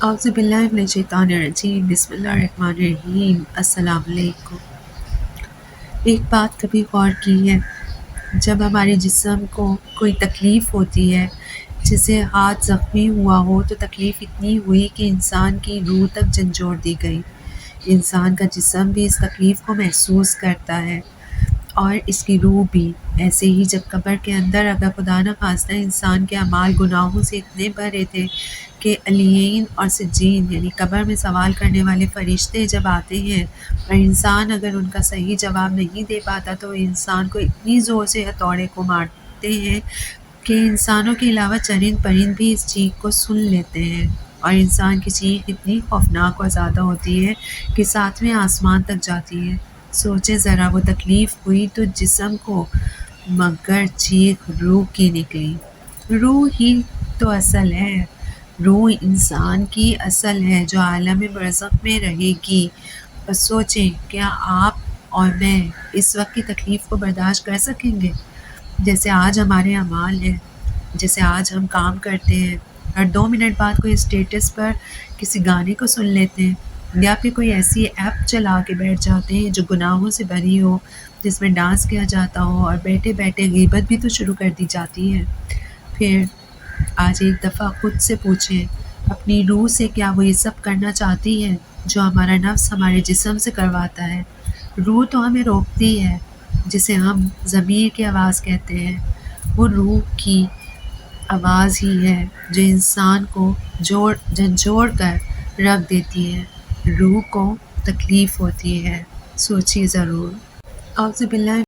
اعوذ باللہ من الشیطان الرجیم، بسم اللہ الرحمن الرحیم۔ السلام علیکم۔ ایک بات کبھی غور کی ہے، جب ہمارے جسم کو کوئی تکلیف ہوتی ہے، جیسے ہاتھ زخمی ہوا ہو تو تکلیف اتنی ہوئی کہ انسان کی روح تک جھنجھوڑ دی گئی۔ انسان کا جسم بھی اس تکلیف کو محسوس کرتا ہے اور اس کی روح بھی۔ ایسے ہی جب قبر کے اندر اگر خدا نہ خواستہ انسان کے اعمال گناہوں سے اتنے بھرے تھے کہ علیین اور سجین یعنی قبر میں سوال کرنے والے فرشتے جب آتے ہیں اور انسان اگر ان کا صحیح جواب نہیں دے پاتا تو انسان کو اتنی زور سے ہتھوڑے کو مارتے ہیں کہ انسانوں کے علاوہ چرند پرند بھی اس چیخ کو سن لیتے ہیں، اور انسان کی چیخ اتنی خوفناک اور زیادہ ہوتی ہے کہ ساتویں آسمان تک جاتی ہے۔ سوچے ذرا، وہ تکلیف ہوئی تو جسم کو، مگر چیخ روح کی نکلی۔ روح ہی تو اصل ہے، روح انسان کی اصل ہے جو عالم برزخ میں رہے گی۔ بس سوچیں، کیا آپ اور میں اس وقت کی تکلیف کو برداشت کر سکیں گے؟ جیسے آج ہمارے اعمال ہیں، جیسے آج ہم کام کرتے ہیں، ہر 2 منٹ بعد کوئی اسٹیٹس پر کسی گانے کو سن لیتے ہیں، یا پھر کوئی ایسی ایپ چلا کے بیٹھ جاتے ہیں جو گناہوں سے بھری ہو، جس میں ڈانس کیا جاتا ہو اور بیٹھے بیٹھے غیبت بھی تو شروع کر دی جاتی ہے۔ پھر آج ایک دفعہ خود سے پوچھیں اپنی روح سے، کیا وہ یہ سب کرنا چاہتی ہے جو ہمارا نفس ہمارے جسم سے کرواتا ہے؟ روح تو ہمیں روکتی ہے، جسے ہم ضمیر کی آواز کہتے ہیں۔ وہ روح کی آواز ہی ہے جو انسان کو جھنجھوڑ کر رکھ دیتی ہے۔ روح کو تکلیف ہوتی ہے، سوچیے ضرور۔ اعوذ باللہ